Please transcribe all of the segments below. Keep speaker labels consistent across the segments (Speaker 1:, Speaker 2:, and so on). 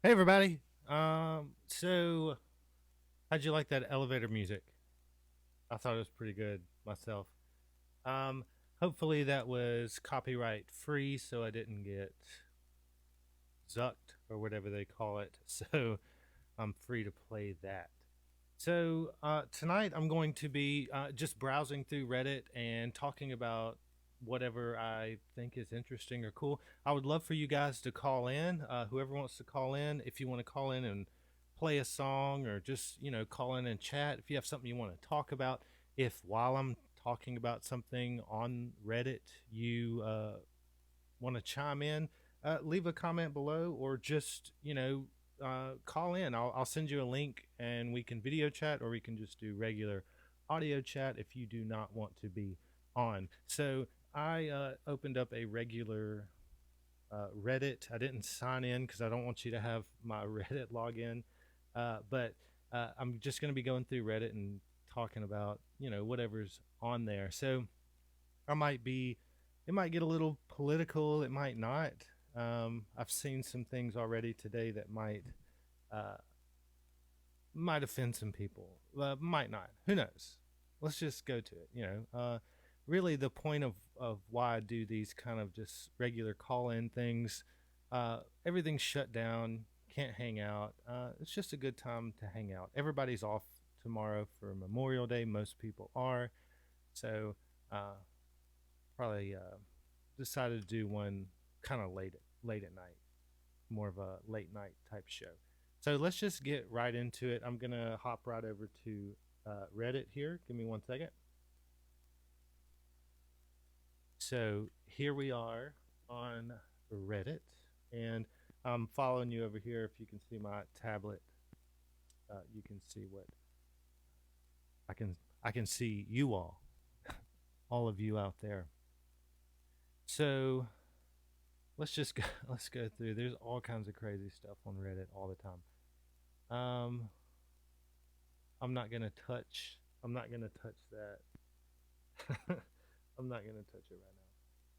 Speaker 1: Hey everybody. So how'd you like that elevator music? I thought it was pretty good myself. Um, Hopefully that was copyright free, so I didn't get zucked or whatever they call it. So I'm free to play that. So tonight I'm going to be just browsing through Reddit and talking about whatever I think is interesting or cool. I would love for you guys to call in. Whoever wants to call in, if you want to call in and play a song or just call in and chat. If you have something you want to talk about, if while I'm talking about something on Reddit you want to chime in, leave a comment below or just call in. I'll send you a link and we can video chat or we can just do regular audio chat if you do not want to be on. So I opened up a regular Reddit. I didn't sign in because I don't want you to have my Reddit login, but I'm just going to be going through Reddit and talking about whatever's on there. So I might be, it might get a little political. It might not. I've seen some things already today that uh, might offend some people. Might not. Who knows? Let's just go to it. Really the point of why I do these kind of just regular call in things. Everything's shut down. Can't hang out. It's just a good time to hang out. Everybody's off tomorrow for Memorial Day. Most people are. So probably decided to do one kind of late at night, more of a late night type show. So let's just get right into it. I'm gonna hop right over to Reddit here. Give me 1 second. So here we are on Reddit, and I'm following you over here. If you can see my tablet, you can see what I can. I can see you all of you out there. So let's just go, let's go through. There's all kinds of crazy stuff on Reddit all the time. Um, I'm not gonna touch. I'm not gonna touch that. I'm not gonna touch it right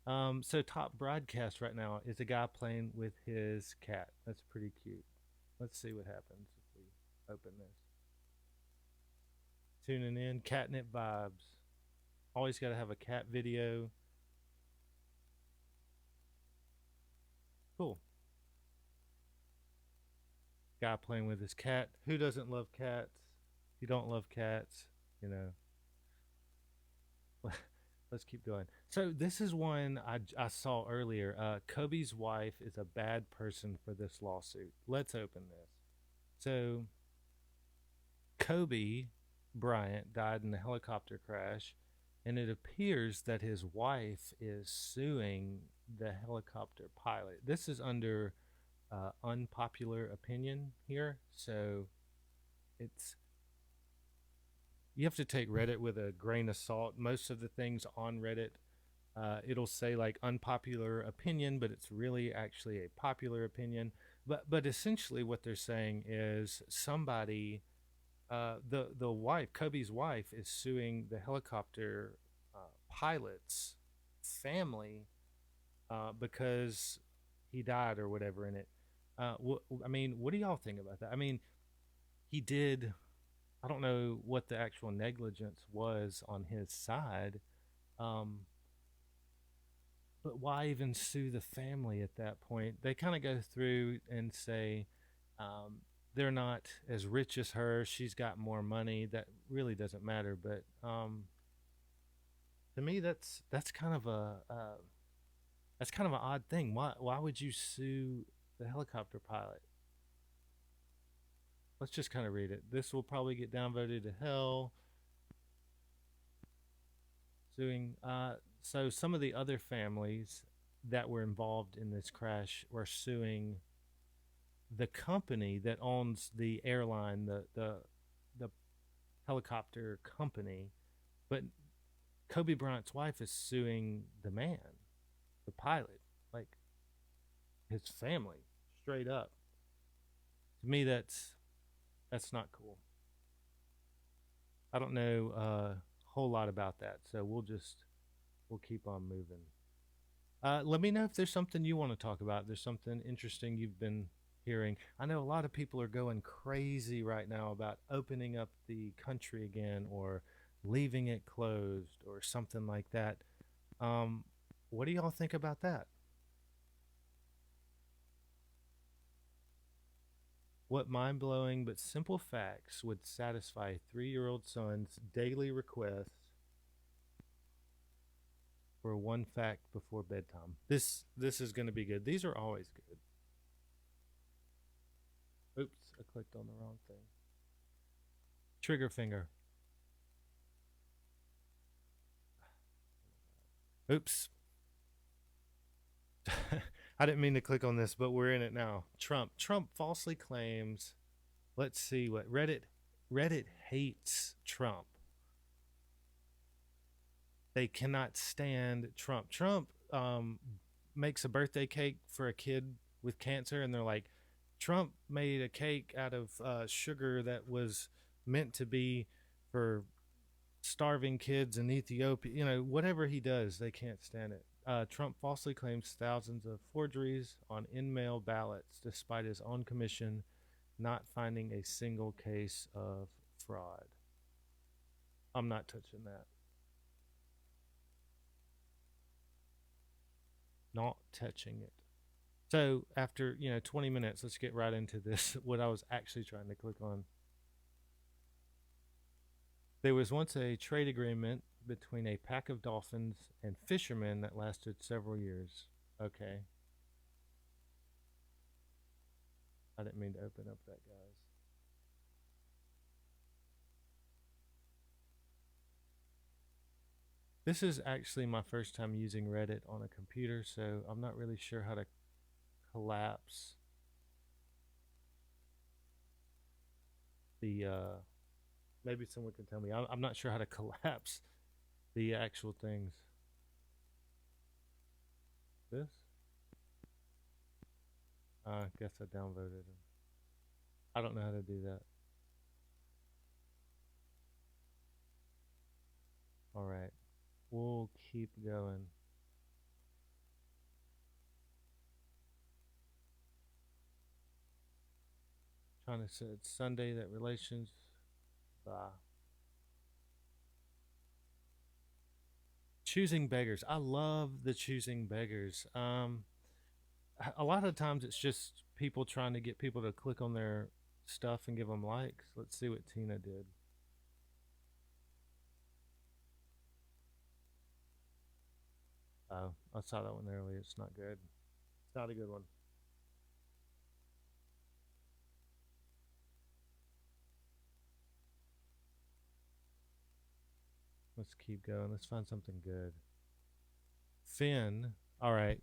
Speaker 1: now. So top broadcast right now is a guy playing with his cat. That's pretty cute. Let's see what happens if we open this. Tuning in, catnip vibes. Always got to have a cat video. Cool. Guy playing with his cat. Who doesn't love cats? If you don't love cats, you know, let's keep going. So this is one I saw earlier. Kobe's wife is a bad person for this lawsuit. Let's open this. So Kobe Bryant died in a helicopter crash, and it appears that his wife is suing the helicopter pilot. This is under unpopular opinion here, so it's you have to take Reddit with a grain of salt. Most of the things on Reddit, it'll say like unpopular opinion, but it's really actually a popular opinion. But essentially, what they're saying is somebody, the wife, Kobe's wife, is suing the helicopter pilot's family because he died or whatever in it. I mean, what do y'all think about that? I mean, he did. I don't know what the actual negligence was on his side, um, but why even sue the family at that point? They kind of go through and say um, they're not as rich as her. She's got more money. That really doesn't matter. But to me, that's kind of that's kind of an odd thing. Why would you sue the helicopter pilot? Let's just kind of read it. This will probably get downvoted to hell. Suing. So some of the other families that were involved in this crash were suing the company that owns the airline, the helicopter company. But Kobe Bryant's wife is suing the man, the pilot, like his family, straight up. To me, that's not cool. I don't know a whole lot about that, so we'll keep on moving. Let me know if there's something you want to talk about. If there's something interesting you've been hearing. I know a lot of people are going crazy right now about opening up the country again or leaving it closed or something like that. Um, what do y'all think about that? What mind blowing but simple facts would satisfy a 3-year-old son's daily request for one fact before bedtime? This is going to be good. These are always good. Oops, I clicked on the wrong thing. Trigger finger. Oops. I didn't mean to click on this, but we're in it now. Trump falsely claims. Let's see what Reddit hates Trump. They cannot stand Trump. Trump makes a birthday cake for a kid with cancer, and they're like, Trump made a cake out of sugar that was meant to be for starving kids in Ethiopia. You know, whatever he does, they can't stand it. Trump falsely claims thousands of forgeries on in mail ballots, despite his own commission not finding a single case of fraud. I'm not touching that. Not touching it. So after 20 minutes, let's get right into this. What I was actually trying to click on. There was once a trade agreement between a pack of dolphins and fishermen that lasted several years. Okay, I didn't mean to open up that, guys. This is actually my first time using Reddit on a computer, so I'm not really sure how to collapse the maybe someone can tell me. I'm not sure how to collapse the actual things. This? I guess I downvoted them. I don't know how to do that. All right. We'll keep going. Trying to say it's Sunday that relations. Choosing beggars. I love the choosing beggars. A lot of times it's just people trying to get people to click on their stuff and give them likes. Let's see what Tina did. Oh, I saw that one earlier. It's not good. It's not a good one. Let's keep going. Let's find something good. Finn. All right.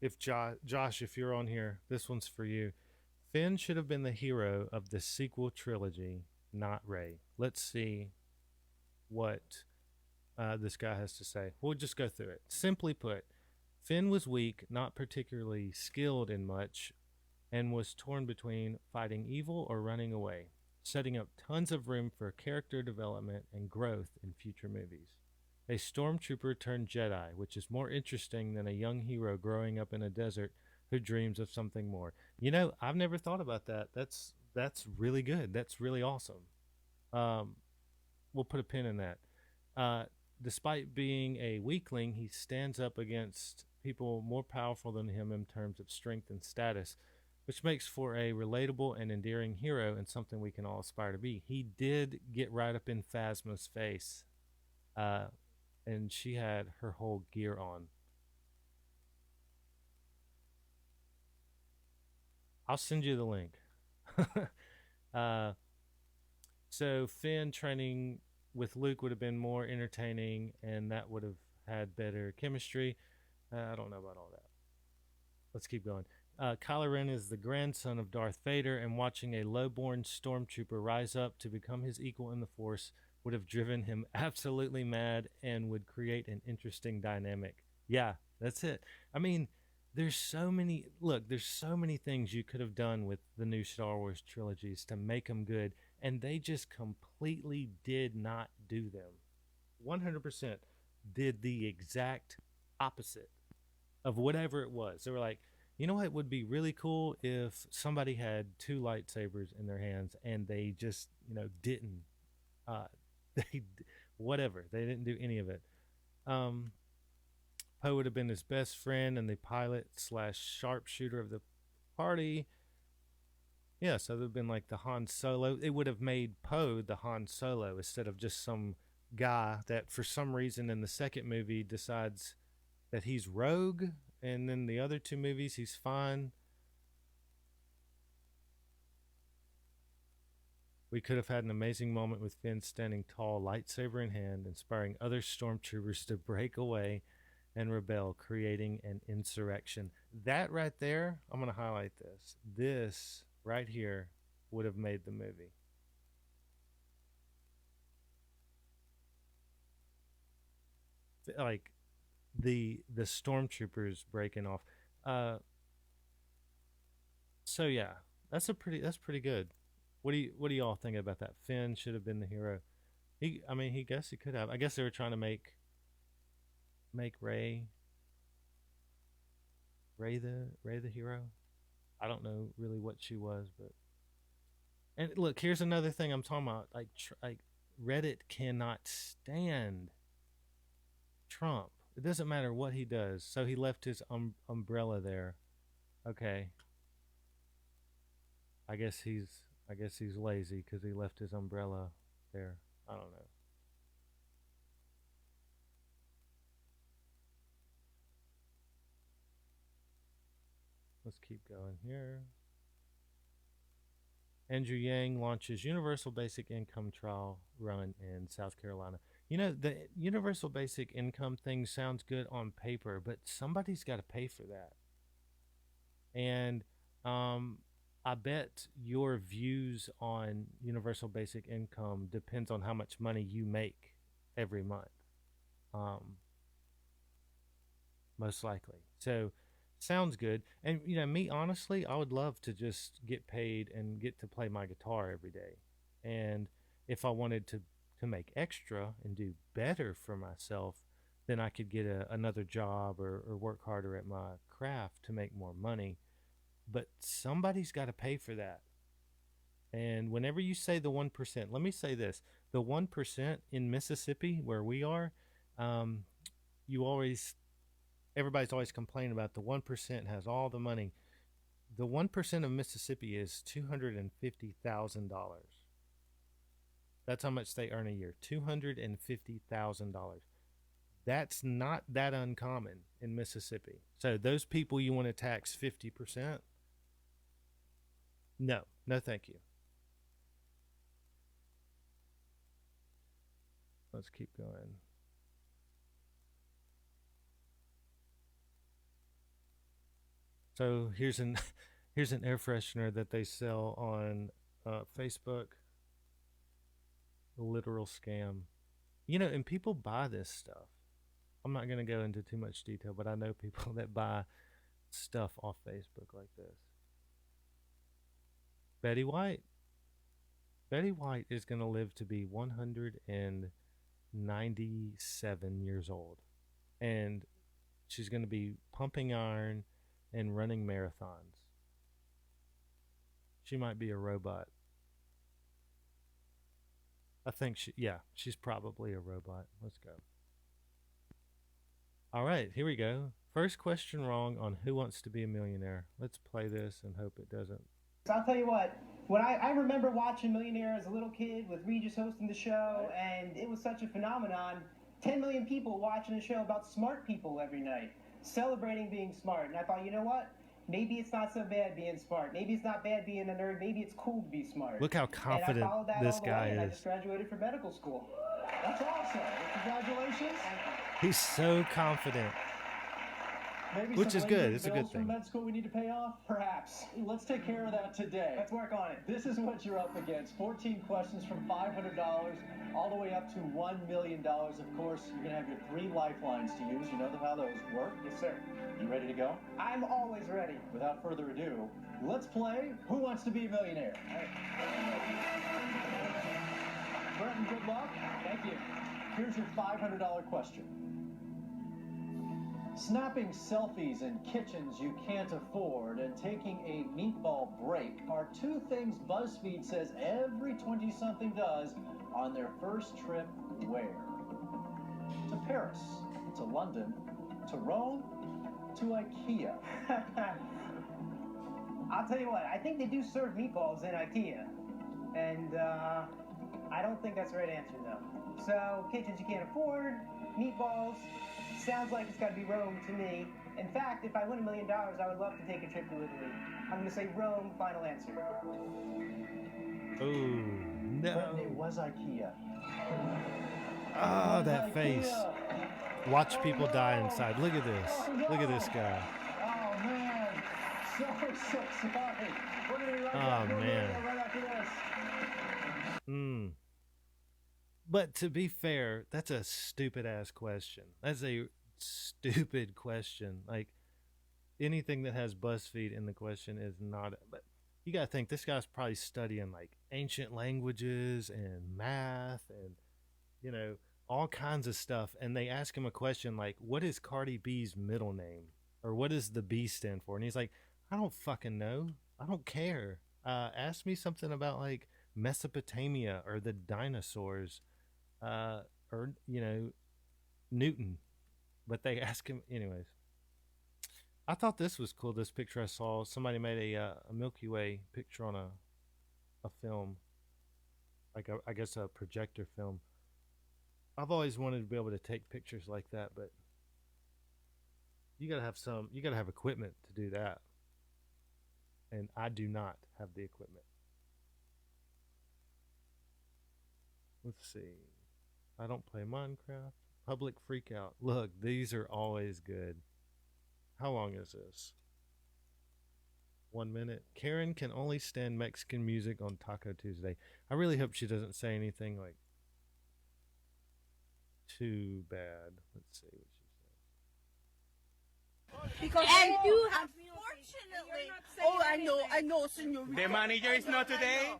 Speaker 1: If Josh, if you're on here, this one's for you. Finn should have been the hero of the sequel trilogy, not Ray. Let's see what this guy has to say. We'll just go through it. Simply put, Finn was weak, not particularly skilled in much, and was torn between fighting evil or running away, setting up tons of room for character development and growth in future movies. A stormtrooper turned Jedi, which is more interesting than a young hero growing up in a desert who dreams of something more. I've never thought about that. That's really good. That's really awesome. Um, we'll put a pin in that. Uh, Despite being a weakling, he stands up against people more powerful than him in terms of strength and status, which makes for a relatable and endearing hero and something we can all aspire to be. He did get right up in Phasma's face, uh, and she had her whole gear on. I'll send you the link. uh, so Finn training with Luke would have been more entertaining, and that would have had better chemistry. I don't know about all that. Let's keep going. Kylo Ren is the grandson of Darth Vader, and watching a low-born stormtrooper rise up to become his equal in the Force would have driven him absolutely mad and would create an interesting dynamic. Yeah, that's it. I mean, there's so many things you could have done with the new Star Wars trilogies to make them good, and they just completely did not do them. 100% did the exact opposite of whatever it was. They were like, You know what would be really cool if somebody had two lightsabers in their hands and they just, didn't, uh, they, whatever, they didn't do any of it. Um, Poe would have been his best friend and the pilot slash sharpshooter of the party. Yeah, so it would have been like the Han Solo. It would have made Poe the Han Solo instead of just some guy that for some reason in the second movie decides that he's rogue, and then the other two movies he's fine. We could have had an amazing moment with Finn standing tall, lightsaber in hand, inspiring other stormtroopers to break away and rebel, creating an insurrection. That right there, I'm going to highlight this. This right here would have made the movie. Like the stormtroopers breaking off. So yeah, that's pretty good. What do y'all think about that? Finn should have been the hero. He guess he could have. I guess they were trying to make Ray the hero. I don't know really what she was, but and look, here's another thing I'm talking about. Like Reddit cannot stand Trump. It doesn't matter what he does. So he left his umbrella there. Okay. I guess he's lazy because he left his umbrella there. I don't know. Let's keep going here. Andrew Yang launches Universal Basic Income trial run in South Carolina. The Universal Basic Income thing sounds good on paper, but somebody's got to pay for that. And I bet your views on Universal Basic Income depends on how much money you make every month. Most likely. So sounds good. And me honestly, I would love to just get paid and get to play my guitar every day. And if I wanted to make extra and do better for myself, then I could get another job or work harder at my craft to make more money. But somebody's got to pay for that. And whenever you say the 1%, let me say this: the 1% in Mississippi, where we are, you always everybody's always complaining about the 1% has all the money. The 1% of Mississippi is $250,000. That's how much they earn a year. $250,000. That's not that uncommon in Mississippi. So those people you want to tax 50%? No, thank you. Let's keep going. So here's an air freshener that they sell on Facebook. Literal scam. And people buy this stuff. I'm not going to go into too much detail, but I know people that buy stuff off Facebook like this. Betty White. Betty White is going to live to be 197 years old. And she's going to be pumping iron and running marathons. She might be a robot. I think she's probably a robot. Let's go. All right, here we go. First question wrong on Who Wants to Be a Millionaire. Let's play this and hope it doesn't.
Speaker 2: I'll tell you what, when I remember watching Millionaire as a little kid with Regis hosting the show, and it was such a phenomenon. 10 million people watching a show about smart people every night, celebrating being smart. And I thought, you know what? Maybe it's not so bad being smart. Maybe it's not bad being a nerd. Maybe it's cool to be smart.
Speaker 1: Look how confident
Speaker 2: and I followed that
Speaker 1: this
Speaker 2: all the
Speaker 1: guy
Speaker 2: way,
Speaker 1: is.
Speaker 2: And I just graduated from medical school.
Speaker 3: That's awesome. Congratulations.
Speaker 1: He's so confident.
Speaker 3: Maybe
Speaker 1: which is good. It's a good
Speaker 3: from
Speaker 1: thing.
Speaker 3: Med school we need to pay off?
Speaker 2: Perhaps.
Speaker 3: Let's take care of that today.
Speaker 2: Let's work on it.
Speaker 3: This is what you're up against. 14 questions from $500 all the way up to $1 million. Of course, you're going to have your 3 lifelines to use. You know how those work?
Speaker 2: Yes, sir.
Speaker 3: You ready to go?
Speaker 2: I'm always ready.
Speaker 3: Without further ado, let's play Who Wants to Be a Millionaire? Brenton, good luck.
Speaker 2: Thank you.
Speaker 3: Here's your $500 question. Snapping selfies in kitchens you can't afford and taking a meatball break are two things BuzzFeed says every 20-something does on their first trip where? To Paris, to London, to Rome, to IKEA.
Speaker 2: I'll tell you what, I think they do serve meatballs in IKEA. And I don't think that's the right answer, though. So, kitchens you can't afford, meatballs, sounds like it's got to be Rome to me. In fact, if I win $1 million, I would love to take a trip to Italy. I'm going to say Rome, final answer.
Speaker 1: Ooh, no.
Speaker 3: But it was IKEA.
Speaker 1: Oh, that face. Watch people die inside. Look at this.
Speaker 3: Oh, no.
Speaker 1: Look at this guy.
Speaker 3: Oh, man. So sorry. We're going to be right back.
Speaker 1: Man.
Speaker 3: Right after this.
Speaker 1: But to be fair, that's a stupid ass question. That's a stupid question. Like, anything that has BuzzFeed in the question is not. But you got to think this guy's probably studying like ancient languages and math and, you know, all kinds of stuff. And they ask him a question like, what is Cardi B's middle name? Or what does the B stand for? And he's like, I don't fucking know. I don't care. Ask me something about like Mesopotamia or the dinosaurs, or, you know, Newton. But they ask him anyways. I thought this was cool. This picture I saw, somebody made a Milky Way picture on a film, like I guess a projector film. I've always wanted to be able to take pictures like that, but you gotta have equipment to do that, and I do not have the equipment. Let's see. I don't play Minecraft. Public freakout. Look, these are always good. How long is this? 1 minute. Karen can only stand Mexican music on Taco Tuesday. I really hope she doesn't say anything like too bad. Let's see what she says.
Speaker 4: Because and you have unfortunately. Oh, I know, senor.
Speaker 5: The manager is not today.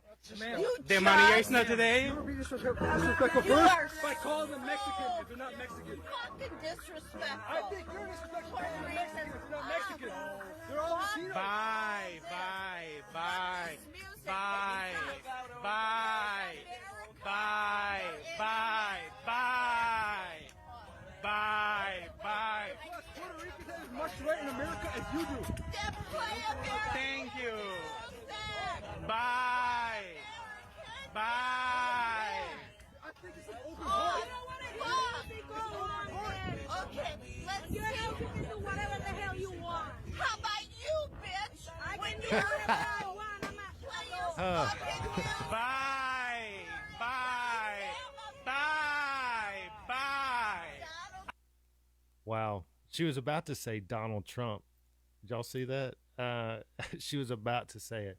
Speaker 4: The
Speaker 5: manager is not today.
Speaker 4: You are
Speaker 5: By calling them Mexican if they're not Mexican.
Speaker 4: fucking disrespectful.
Speaker 5: I think you're disrespectful to the Mexicans if they're not Mexican. They're all Latinos. Bye. Puerto Ricans have as much right in America as you do. Thank you. Bye. I think it's an open heart.
Speaker 4: Okay, let's
Speaker 6: Your
Speaker 4: see.
Speaker 6: house, you can do whatever the hell you want.
Speaker 4: How about you, bitch?
Speaker 6: I
Speaker 4: When
Speaker 6: can do
Speaker 4: you're
Speaker 6: whatever I want. I'm not.
Speaker 4: play your fucking music.
Speaker 5: Bye.
Speaker 1: Wow. She was about to say Donald Trump. Did y'all see that? She was about to say it.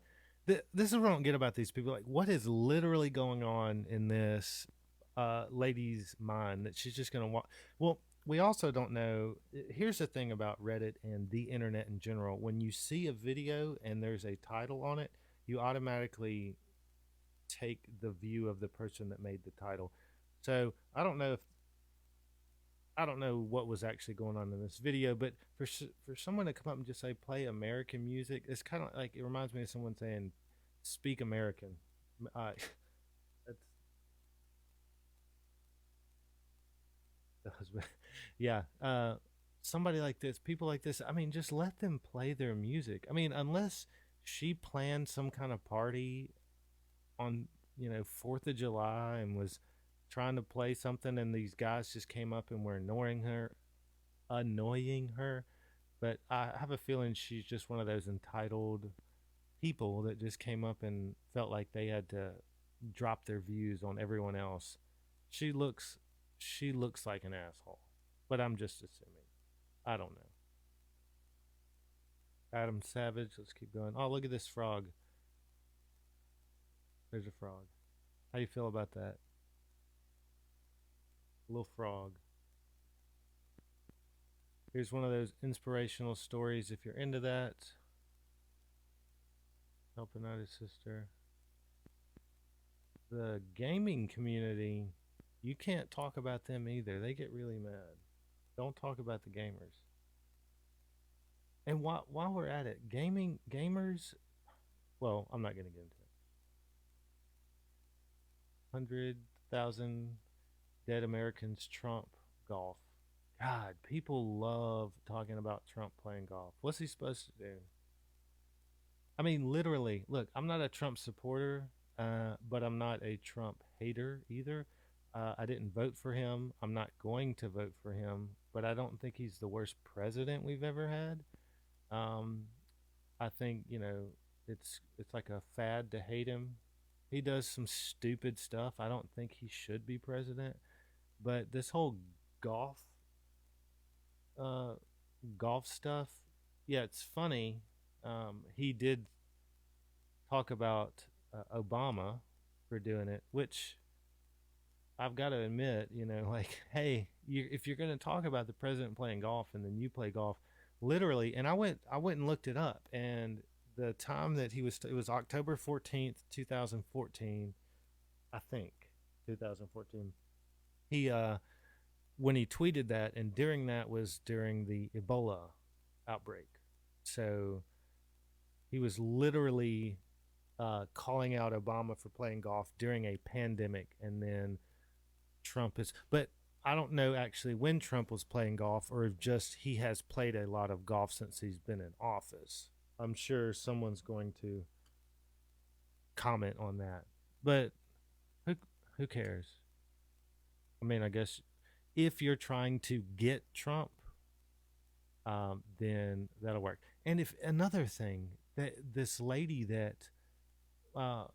Speaker 1: This is what I don't get about these people. Like, what is literally going on in this lady's mind that she's just going to watch? Well, we also don't know. Here's the thing about Reddit and the internet in general. When you see a video and there's a title on it, you automatically take the view of the person that made the title. So I don't know what was actually going on in this video, but for someone to come up and just say play American music, it's kind of like, it reminds me of someone saying speak American. That's the husband. Yeah. Somebody like this, people like this, I mean, just let them play their music. I mean, unless she planned some kind of party on, 4th of July and was trying to play something and these guys just came up and were annoying her. But I have a feeling she's just one of those entitled people that just came up and felt like they had to drop their views on everyone else. She looks like an asshole, but I'm just assuming. I don't know. Adam Savage, let's keep going. Oh, look at this frog. There's a frog. How do you feel about that? Little frog. Here's one of those inspirational stories if you're into that. Helping out his sister. The gaming community, you can't talk about them either. They get really mad. Don't talk about the gamers. And while we're at it, gamers. Well, I'm not going to get into it. 100,000 dead Americans Trump golf. God, people love talking about Trump playing golf. What's he supposed to do? I mean, literally, look, I'm not a Trump supporter, but I'm not a Trump hater either. I didn't vote for him. I'm not going to vote for him, but I don't think he's the worst president we've ever had. Um, I think it's like a fad to hate him. He does some stupid stuff. I don't think he should be president. But this whole golf, uh, golf stuff, yeah, it's funny. He did talk about Obama for doing it, which I've got to admit, like, hey, if you're going to talk about the president playing golf and then you play golf, literally, and I went and looked it up, and the time that it was October 14th, 2014, I think, 2014. He when he tweeted that, and during that was during the Ebola outbreak, so he was literally calling out Obama for playing golf during a pandemic, and then Trump is. But I don't know actually when Trump was playing golf, or if just he has played a lot of golf since he's been in office. I'm sure someone's going to comment on that, but who who cares? I mean, I guess if you're trying to get Trump, then that'll work. And if another thing that this lady that, uh,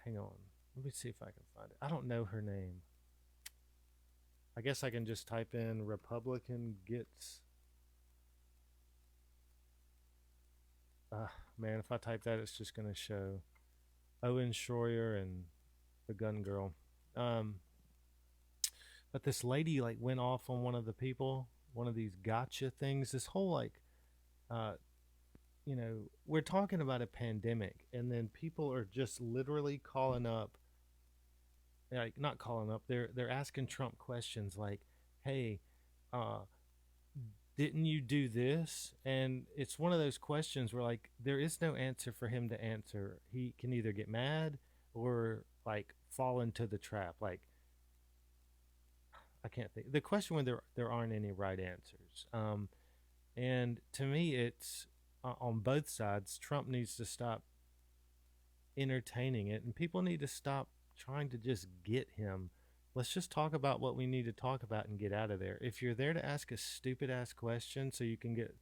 Speaker 1: hang on, let me see if I can find it. I don't know her name. I guess I can just type in Republican gets. Man, if I type that, it's just gonna show Owen Schroyer and the gun girl. Um, but this lady like went off on one of the people, one of these gotcha things. This whole like, uh, we're talking about a pandemic, and then people are just literally calling up, like not calling up. They're asking Trump questions like, "Hey, uh, didn't you do this?" And it's one of those questions where like there is no answer for him to answer. He can either get mad or like fall into the trap. Like I can't think the question when there aren't any right answers. And to me, it's on both sides. Trump needs to stop entertaining it, and people need to stop trying to just get him. Let's just talk about what we need to talk about and get out of there. If you're there to ask a stupid ass question so you can get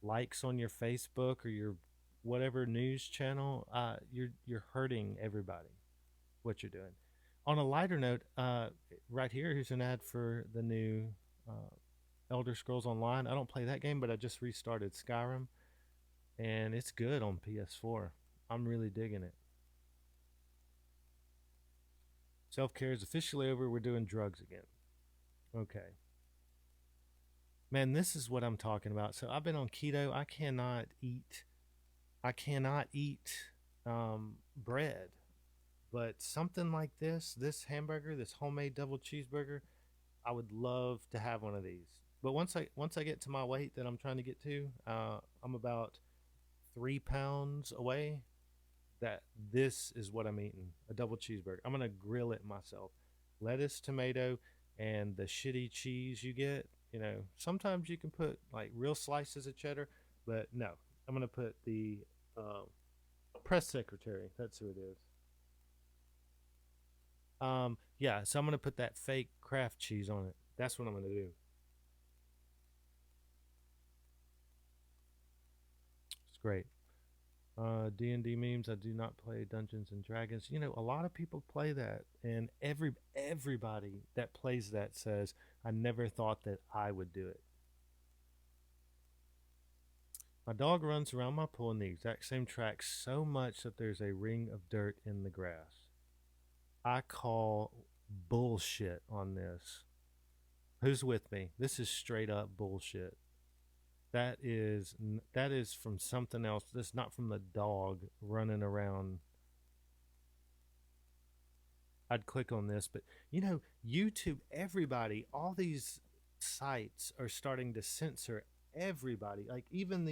Speaker 1: likes on your Facebook or your whatever news channel, you're hurting everybody. What you're doing. On a lighter note, right here's an ad for the new uh, Elder Scrolls Online. I don't play that game, but I just restarted Skyrim, and it's good on PS4. I'm really digging it. Self care is officially over. We're doing drugs again. Okay. Man, this is what I'm talking about. So I've been on keto. I cannot eat. Bread, but something like this hamburger, this homemade double cheeseburger, I would love to have one of these. But once I get to my weight that I'm trying to get to, I'm about 3 pounds away. That this is what I'm eating, a double cheeseburger. I'm gonna grill it myself. Lettuce, tomato, and the shitty cheese you get. Sometimes you can put like real slices of cheddar, but no, I'm gonna put the press secretary. That's who it is. Yeah, so I'm gonna put that fake Kraft cheese on it. That's what I'm gonna do. It's great. D&D memes. I do not play Dungeons and Dragons. A lot of people play that, and everybody that plays that says, "I never thought that I would do it." My dog runs around my pool in the exact same track so much that there's a ring of dirt in the grass. I call bullshit on this. Who's with me? This is straight up bullshit. That is from something else. That's not from the dog running around. I'd click on this, but YouTube, everybody, all these sites are starting to censor everybody. Like even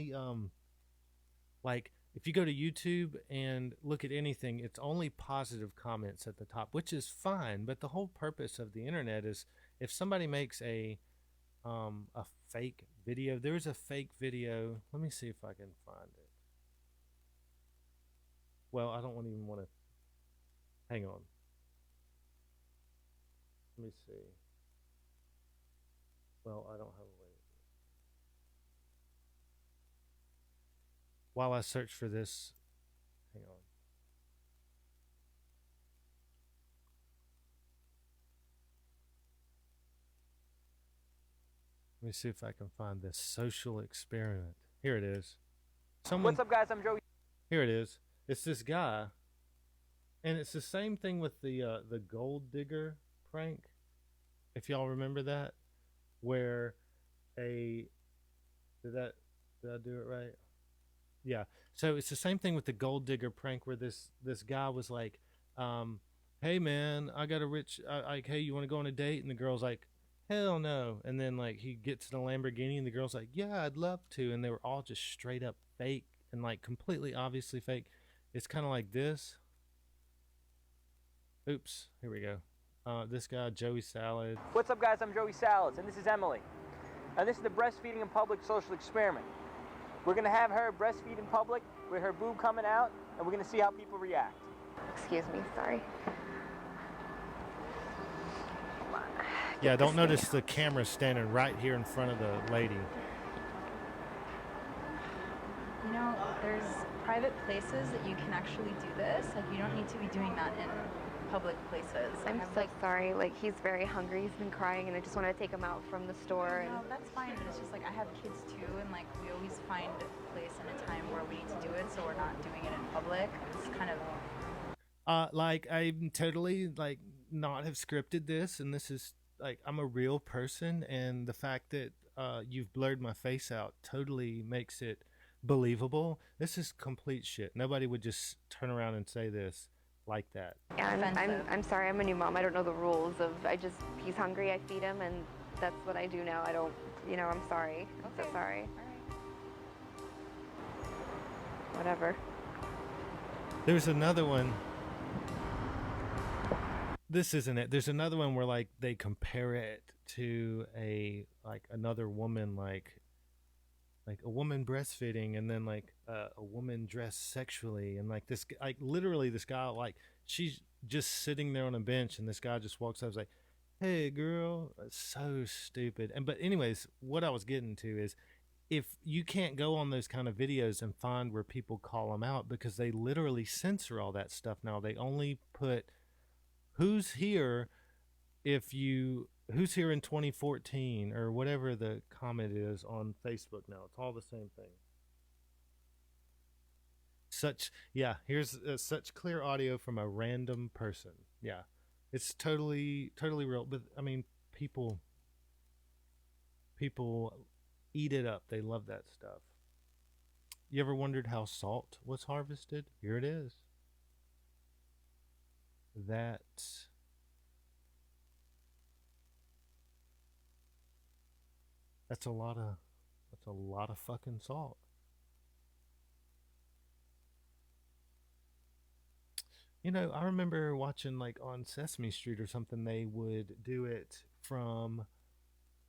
Speaker 1: Like if you go to YouTube and look at anything, it's only positive comments at the top, which is fine. But the whole purpose of the internet is if somebody makes a fake video. There's a fake video. Let me see if I can find it. Well, I don't even want to. Hang on. Let me see. Well, I don't have a way. While I search for this, hang on. Let me see if I can find this social experiment. Here it is.
Speaker 7: What's up, guys? I'm Joey.
Speaker 1: Here it is. It's this guy, and it's the same thing with the gold digger prank. If y'all remember that, where did I do it right? Yeah. So it's the same thing with the gold digger prank, where this guy was like, "Hey man, I got a rich. Like, hey, you want to go on a date?" And the girl's like, "Hell no!" And then like he gets in a Lamborghini, and the girl's like, "Yeah, I'd love to." And they were all just straight up fake and like completely obviously fake. It's kind of like this. Oops, here we go. This guy, Joey Salad.
Speaker 7: What's up, guys? I'm Joey Salads, and this is Emily. And this is the Breastfeeding in Public social experiment. We're going to have her breastfeed in public with her boob coming out, and we're going to see how people react.
Speaker 8: Excuse me, sorry.
Speaker 1: Yeah, don't notice the camera standing right here in front of the lady.
Speaker 9: You know, there's private places that you can actually do this. Like, you don't need to be doing that in public places.
Speaker 8: I'm so sorry. Like, he's very hungry. He's been crying, and I just want to take him out from the store.
Speaker 9: No, that's fine, but it's just like I have kids too, and like we always find a place and a time where we need to do it, so we're not doing it in public. It's kind of
Speaker 1: like I'm totally like not have scripted this, and this is like I'm a real person, and the fact that you've blurred my face out totally makes it believable. This is complete shit. Nobody would just turn around and say this like that.
Speaker 8: Yeah, I'm sorry. I'm a new mom. I don't know the rules of. He's hungry. I feed him, and that's what I do now. I don't. I'm sorry. I'm so sorry.
Speaker 9: all right.
Speaker 8: Whatever.
Speaker 1: There's another one. This isn't it. There's another one where like they compare it to another woman, like a woman breastfeeding, and then like a woman dressed sexually, and like this, like literally this guy, like she's just sitting there on a bench, and this guy just walks up and is like, "Hey girl," it's so stupid. But anyways, what I was getting to is, if you can't go on those kind of videos and find where people call them out, because they literally censor all that stuff now. They only put who's here who's here in 2014 or whatever the comment is on Facebook now. It's all the same thing. Here's such clear audio from a random person. Yeah, it's totally real. But I mean, people eat it up. They love that stuff. You ever wondered how salt was harvested? Here it is. That's a lot of fucking salt. I remember watching like on Sesame Street or something, they would do it from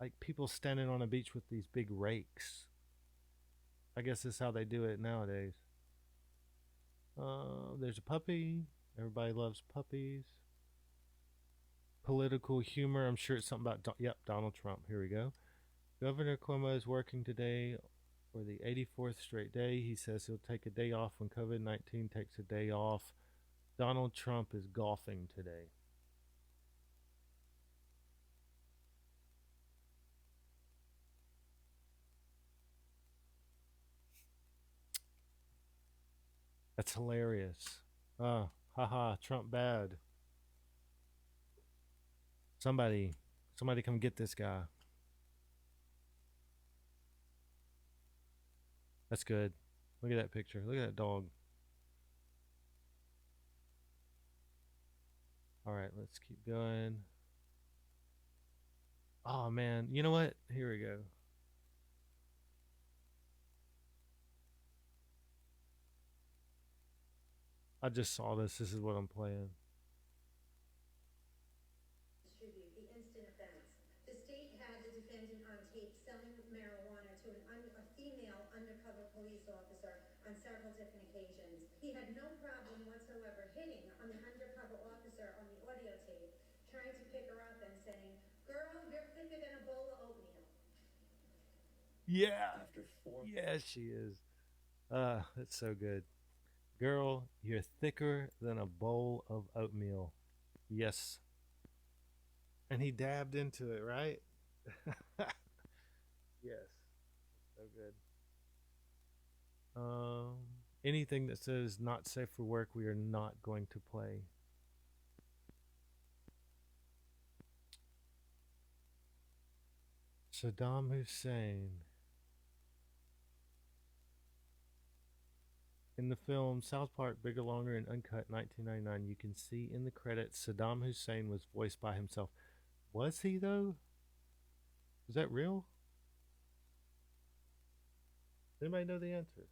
Speaker 1: like people standing on a beach with these big rakes. I guess that's how they do it nowadays. There's a puppy. Everybody loves puppies. Political humor. I'm sure it's something about Donald Trump. Here we go. Governor Cuomo is working today for the 84th straight day. He says he'll take a day off when COVID-19 takes a day off. Donald Trump is golfing today. That's hilarious. Haha, Trump bad. Somebody come get this guy. That's good. Look at that picture. Look at that dog. All right, let's keep going. Oh, man. You know what? Here we go. I just saw this. This is what I'm playing.
Speaker 10: Distribute the instant offense. The state had the defendant on tape selling marijuana to a female undercover police officer on several different occasions. He had no problem whatsoever hitting on the undercover officer on the audio tape, trying to pick her up and saying, "Girl, you're thicker than a bowl of oatmeal."
Speaker 1: Yeah. Yeah, she is. That's so good. Girl, you're thicker than a bowl of oatmeal. Yes. And he dabbed into it, right? Yes. So good. Anything that says not safe for work, we are not going to play. Saddam Hussein. In the film South Park, Bigger, Longer, and Uncut, 1999, you can see in the credits Saddam Hussein was voiced by himself. Was he, though? Is that real? Does anybody know the answer?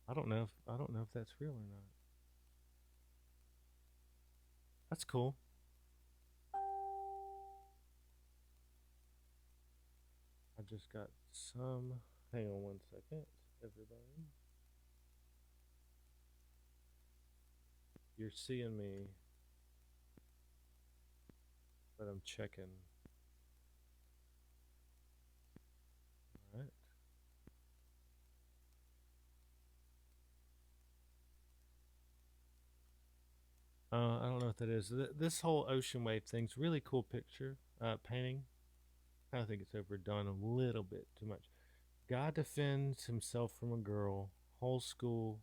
Speaker 1: I don't know if that's real or not. That's cool. I just got some. Hang on one second, everybody. You're seeing me, but I'm checking. All right. I don't know what that is. This whole ocean wave thing's really cool picture, painting. I think it's overdone a little bit too much. Guy defends himself from a girl. Whole school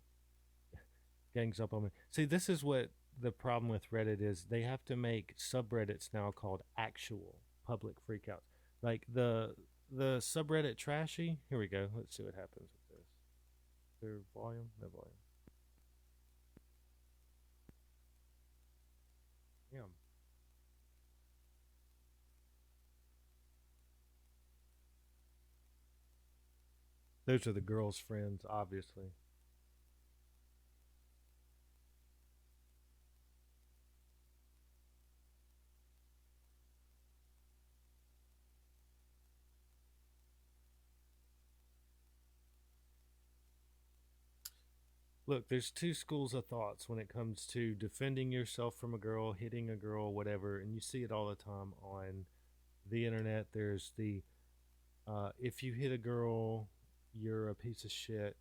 Speaker 1: gangs up on me. See, this is what the problem with Reddit is. They have to make subreddits now called actual public freakouts. Like the subreddit Trashy. Here we go. Let's see what happens with this. Is there volume? No volume. Yeah. Those are the girls' friends, obviously. Look, there's two schools of thoughts when it comes to defending yourself from a girl, hitting a girl, whatever, and you see it all the time on the internet. There's the if you hit a girl, you're a piece of shit.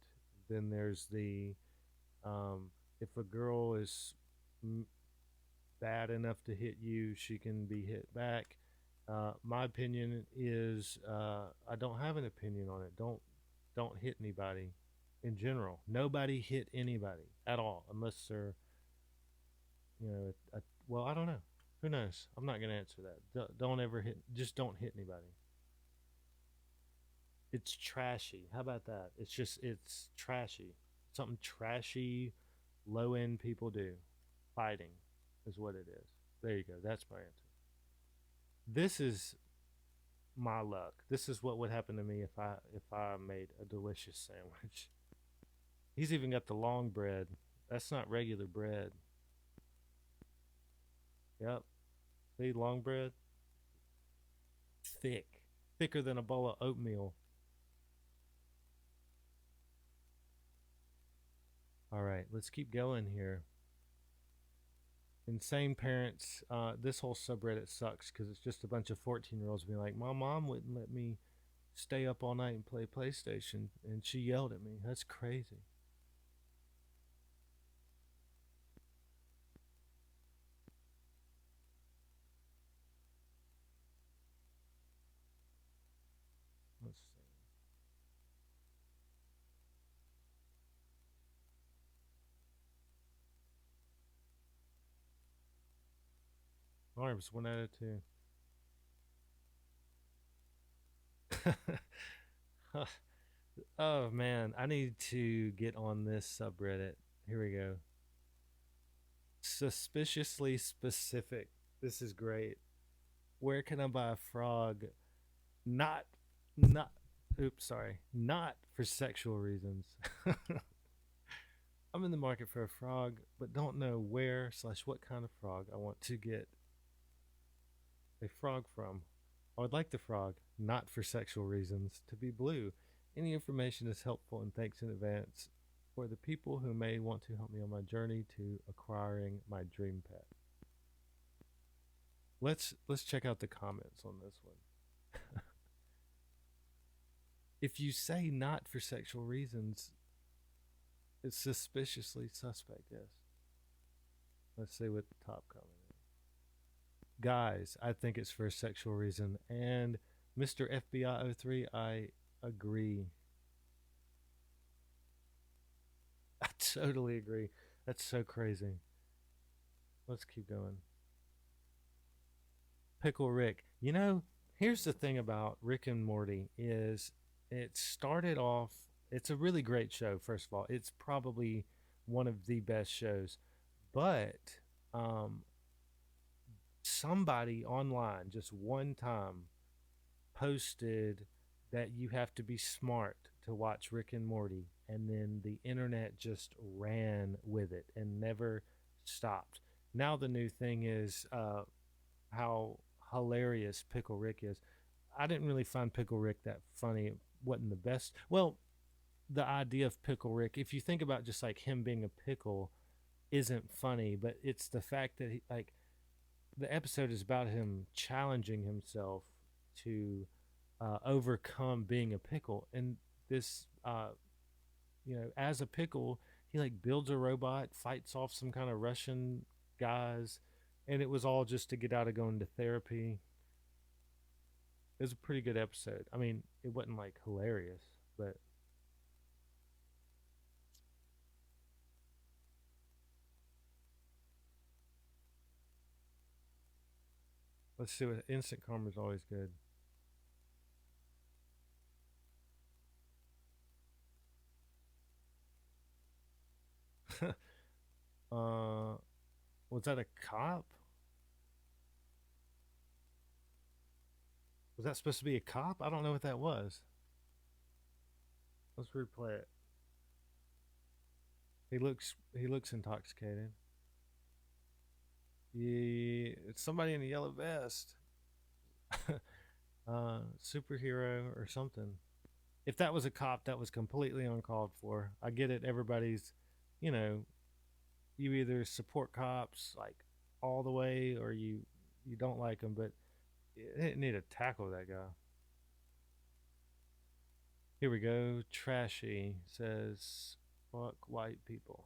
Speaker 1: Then there's the if a girl is bad enough to hit you, she can be hit back. My opinion is I don't have an opinion on it. Don't hit anybody. In general, nobody hit anybody at all unless they're, well, I don't know. Who knows? I'm not going to answer that. Don't ever hit. Just don't hit anybody. It's trashy. How about that? It's trashy. Something trashy, low end people do. Fighting is what it is. There you go. That's my answer. This is my luck. This is what would happen to me if I made a delicious sandwich. He's even got the long bread. That's not regular bread. Yep. See, long bread? Thick. Thicker than a bowl of oatmeal. All right, let's keep going here. Insane parents. This whole subreddit sucks because it's just a bunch of 14-year-olds being like, my mom wouldn't let me stay up all night and play PlayStation, and she yelled at me. That's crazy. Let's see. Arms 1 out of 2. Oh man, I need to get on this subreddit. Here we go. Suspiciously specific. This is great. Where can I buy a frog? Not oops, sorry, not for sexual reasons. I'm in the market for a frog, but don't know where/what kind of frog I want to get a frog from. I would like the frog, not for sexual reasons, to be blue. Any information is helpful, and thanks in advance for the people who may want to help me on my journey to acquiring my dream pet. Let's check out the comments on this one. If you say not for sexual reasons, it's suspiciously suspect, yes. Let's see what the top comment is. Guys, I think it's for a sexual reason. And Mr. FBI 03, I agree. I totally agree. That's so crazy. Let's keep going. Pickle Rick. You know, here's the thing about Rick and Morty is it started off, it's a really great show, first of all. It's probably one of the best shows. But somebody online just one time posted that you have to be smart to watch Rick and Morty, and then the internet just ran with it and never stopped. Now the new thing is how hilarious Pickle Rick is. I didn't really find Pickle Rick that funny. It wasn't the best. Well, the idea of Pickle Rick, if you think about just like him being a pickle, isn't funny, but it's the fact that he, like, the episode is about him challenging himself to overcome being a pickle. And this, as a pickle, he like builds a robot, fights off some kind of Russian guys, and it was all just to get out of going to therapy. It was a pretty good episode. I mean, it wasn't like hilarious, but let's see what instant karma is always good. Was that a cop? Was that supposed to be a cop? I don't know what that was. Let's replay it. He looks intoxicated. Yeah, it's somebody in a yellow vest. Superhero or something. If that was a cop, that was completely uncalled for. I get it. Everybody's, you either support cops like all the way or you don't like them, but you didn't need to tackle that guy. Here we go. Trashy says, fuck white people.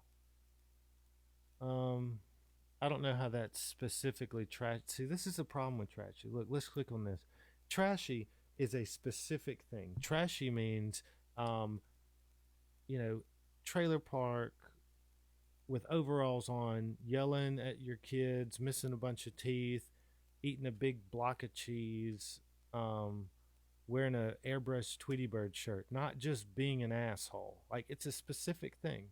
Speaker 1: I don't know how that's specifically trash. See, this is the problem with trashy. Look, let's click on this. Trashy is a specific thing. Trashy means, trailer park with overalls on, yelling at your kids, missing a bunch of teeth, eating a big block of cheese, wearing a airbrush Tweety Bird shirt, not just being an asshole. Like, it's a specific thing.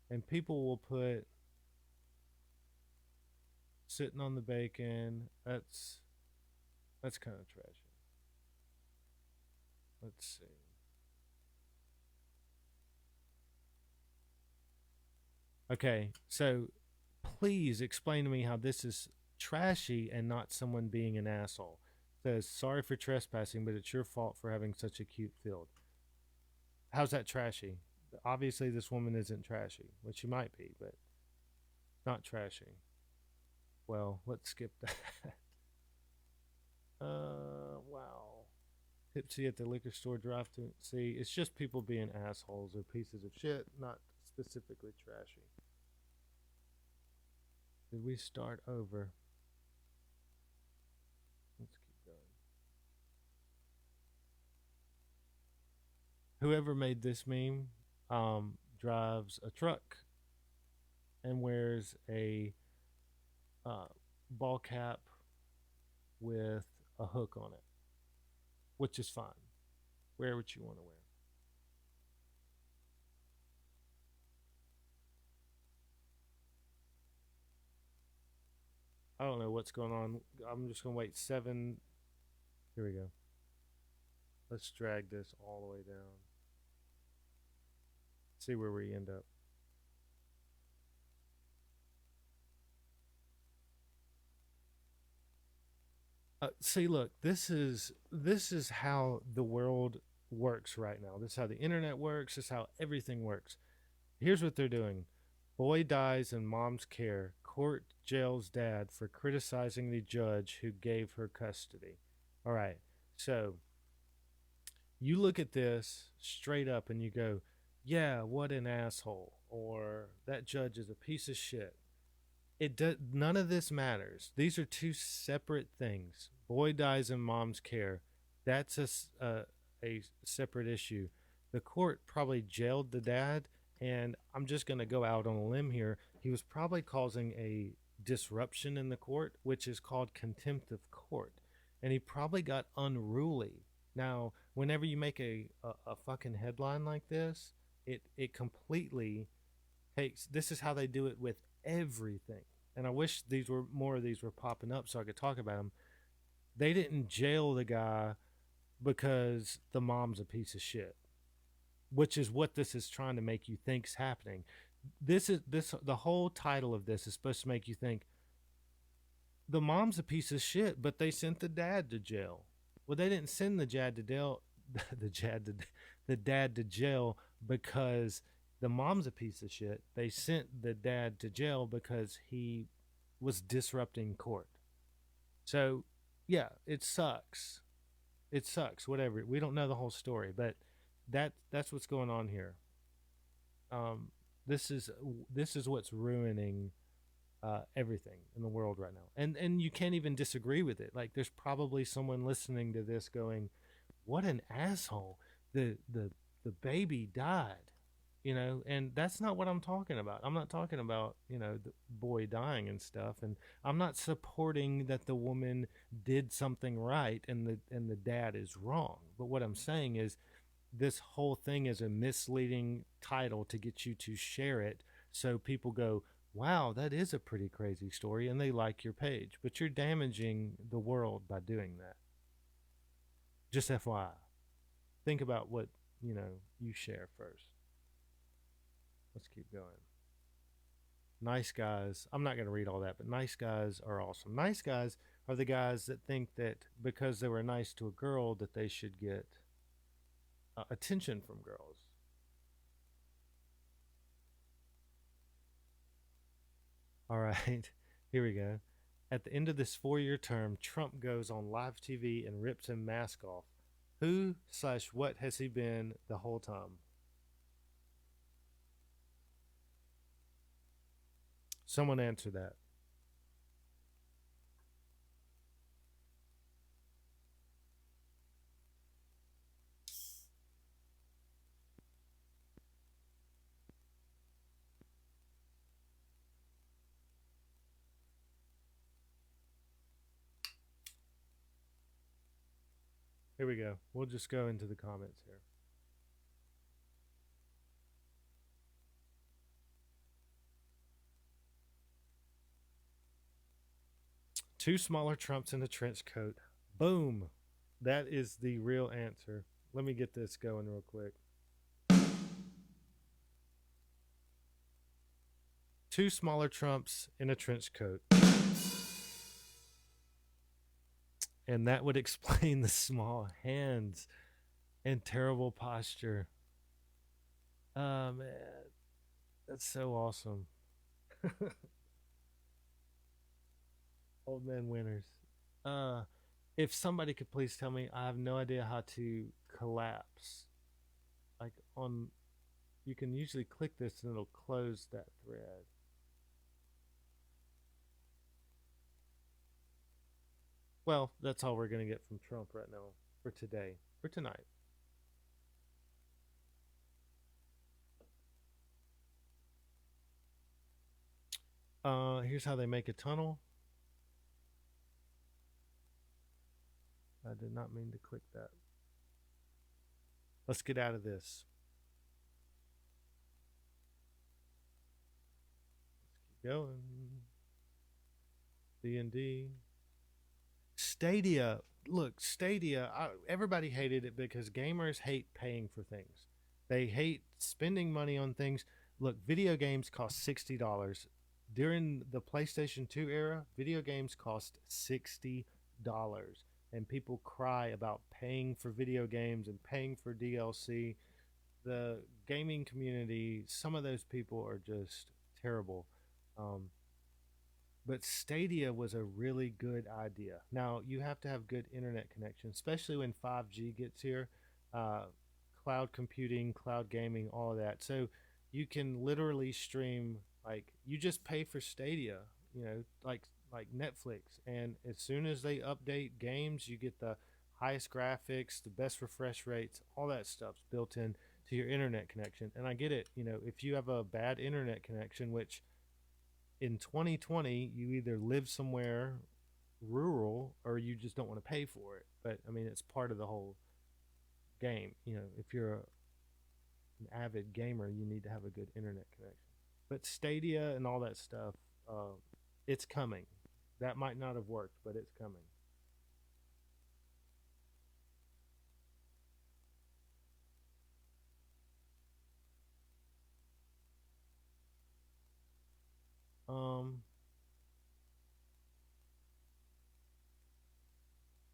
Speaker 1: And people will put sitting on the bacon. That's kind of trashy. Let's see. Okay, so please explain to me how this is trashy and not someone being an asshole. It says, sorry for trespassing, but it's your fault for having such a cute field. How's that trashy? Obviously, this woman isn't trashy, which she might be, but not trashy. Well, let's skip that. Wow. Tipsy at the liquor store drive-thru. See, it's just people being assholes or pieces of shit, not specifically trashy. Did we start over? Let's keep going. Whoever made this meme drives a truck and wears a ball cap with a hook on it, which is fine. Wear what you want to wear. I don't know what's going on. I'm just going to wait 7. Here we go. Let's drag this all the way down. See where we end up. See, look, this is how the world works right now. This is how the internet works. This is how everything works. Here's what they're doing: boy dies in mom's care. Court jails dad for criticizing the judge who gave her custody. All right, so you look at this straight up and you go, "Yeah, what an asshole," or "That judge is a piece of shit." It does. None of this matters. These are two separate things. Boy dies in mom's care. That's a separate issue. The court probably jailed the dad, and I'm just going to go out on a limb here. He was probably causing a disruption in the court, which is called contempt of court, and he probably got unruly. Now, whenever you make a fucking headline like this, it completely takes. This is how they do it with everything. And I wish these were more of these were popping up so I could talk about them. They didn't jail the guy because the mom's a piece of shit, which is what this is trying to make you think's happening. The whole title of this is supposed to make you think the mom's a piece of shit, but they sent the dad to jail. Well, they didn't send the dad to jail, the dad to jail because the mom's a piece of shit. They sent the dad to jail because he was disrupting court. So, yeah, it sucks. It sucks. Whatever. We don't know the whole story, but that's what's going on here. This is what's ruining everything in the world right now, and you can't even disagree with it. Like, there's probably someone listening to this going, "What an asshole! The baby died." And that's not what I'm talking about. I'm not talking about, the boy dying and stuff. And I'm not supporting that the woman did something right and the dad is wrong. But what I'm saying is this whole thing is a misleading title to get you to share it. So people go, "Wow, that is a pretty crazy story." And they like your page, but you're damaging the world by doing that. Just FYI, think about what, you share first. Let's keep going. Nice guys. I'm not going to read all that, but nice guys are awesome. Nice guys are the guys that think that because they were nice to a girl that they should get attention from girls. All right, here we go. At the end of this 4-year term, Trump goes on live TV and rips his mask off. Who/what has he been the whole time? Someone answer that. Here we go. We'll just go into the comments here. Two smaller Trumps in a trench coat. Boom. That is the real answer. Let me get this going real quick. Two smaller Trumps in a trench coat. And that would explain the small hands and terrible posture. Oh, man. That's so awesome. Old man winners. If somebody could please tell me, I have no idea how to collapse. Like you can usually click this and it'll close that thread. Well, that's all we're going to get from Trump right now for today, for tonight. Here's how they make a tunnel. I did not mean to click that. Let's get out of this. Let's keep going. D&D. Stadia. look, Stadia, everybody hated it because gamers hate paying for things. They hate spending money on things. Look, video games cost $60. During the PlayStation 2 era, video games cost $60. And people cry about paying for video games and paying for DLC. The gaming community, some of those people are just terrible. Um, but Stadia was a really good idea. Now you have to have good internet connection, especially when 5G gets here. Uh, Cloud computing, cloud gaming, all of that. So you can literally stream, like you just pay for Stadia, like Netflix, and as soon as they update games, you get the highest graphics, the best refresh rates, all that stuff's built in to your internet connection. And I get it, if you have a bad internet connection, which in 2020 you either live somewhere rural or you just don't want to pay for it. But I mean, it's part of the whole game. If you're an avid gamer, you need to have a good internet connection. But Stadia and all that stuff, it's coming. That might not have worked, but it's coming.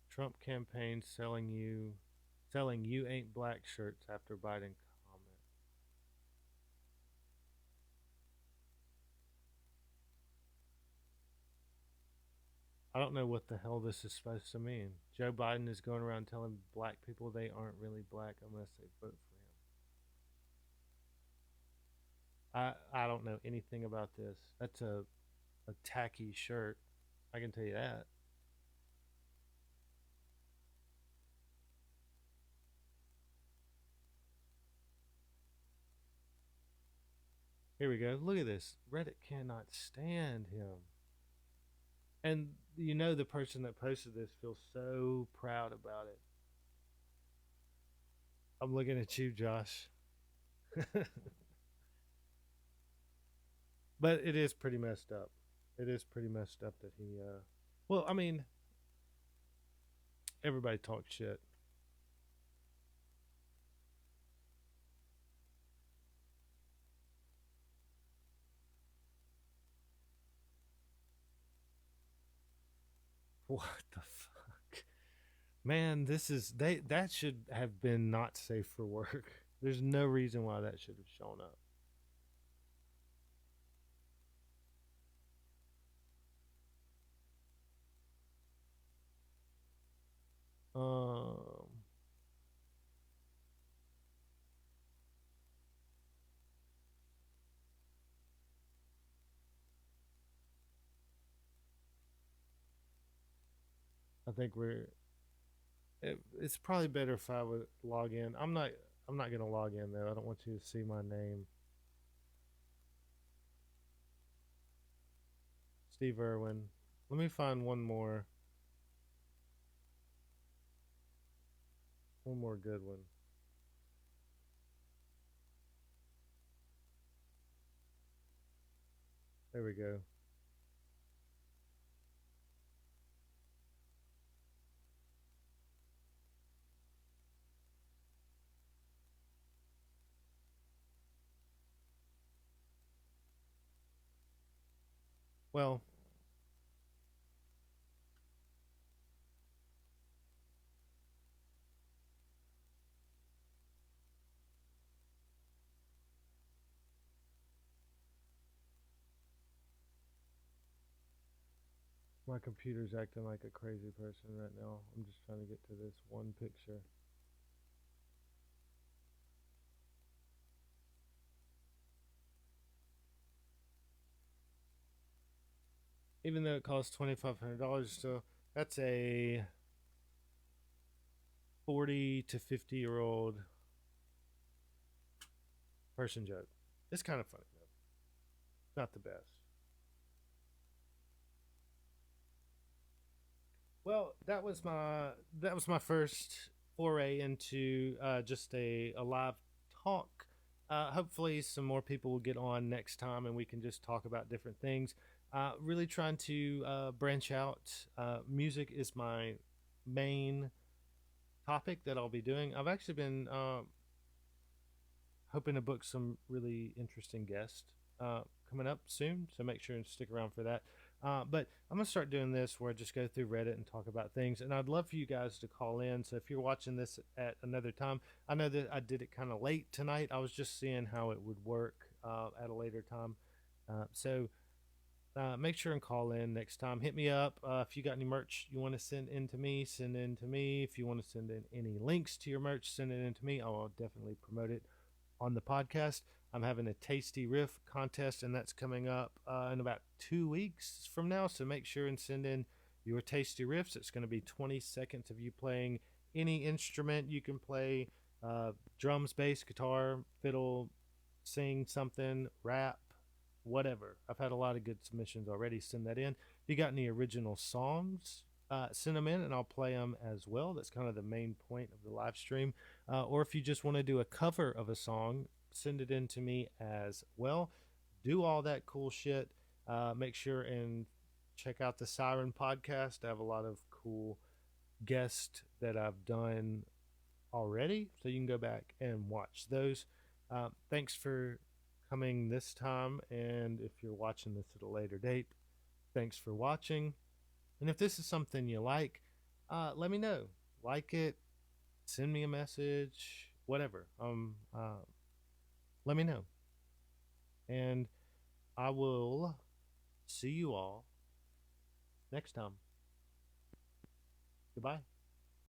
Speaker 1: Trump campaign selling you ain't black shirts after Biden comment. I don't know what the hell this is supposed to mean. Joe Biden is going around telling black people they aren't really black unless they vote for him. I don't know anything about this. That's a tacky shirt. I can tell you that. Here we go. Look at this. Reddit cannot stand him. And the person that posted this feels so proud about it. I'm looking at you, Josh. But it is pretty messed up. It is pretty messed up that he well, I mean, everybody talks shit. What the fuck? Man, that should have been not safe for work. There's no reason why that should have shown up. Um I think it's probably better if I would log in. I'm not going to log in though. I don't want you to see my name. Steve Irwin. Let me find one more good one. There we go. Well, my computer's acting like a crazy person right now. I'm just trying to get to this one picture. Even though it costs $2,500, so that's a 40 to 50-year-old person joke. It's kind of funny though. Not the best. Well, that was my first foray into just a live talk. Hopefully, some more people will get on next time, and we can just talk about different things. Really trying to branch out. Music is my main topic that I'll be doing. I've actually been hoping to book some really interesting guests coming up soon, so make sure and stick around for that. But I'm gonna start doing this where I just go through Reddit and talk about things, and I'd love for you guys to call in. So if you're watching this at another time, I know that I did it kind of late tonight. I was just seeing how it would work at a later time. Make sure and call in next time. Hit me up if you got any merch you want to send in to me. Send in to me. If you want to send in any links to your merch, send it in to me. I will definitely promote it on the podcast. I'm having a tasty riff contest, and that's coming up in about 2 weeks from now. So make sure and send in your tasty riffs. It's going to be 20 seconds of you playing any instrument you can play: drums, bass, guitar, fiddle, sing something, rap, whatever. I've had a lot of good submissions already. Send that in. If you got any original songs, send them in and I'll play them as well. That's kind of the main point of the live stream. Or if you just want to do a cover of a song, send it in to me as well. Do all that cool shit. Make sure and check out the Siren podcast. I have a lot of cool guests that I've done already, so you can go back and watch those. Thanks for coming this time, and if you're watching this at a later date, thanks for watching. And if this is something you like, let me know. Like it, send me a message, whatever. Let me know, and I will see you all next time. Goodbye.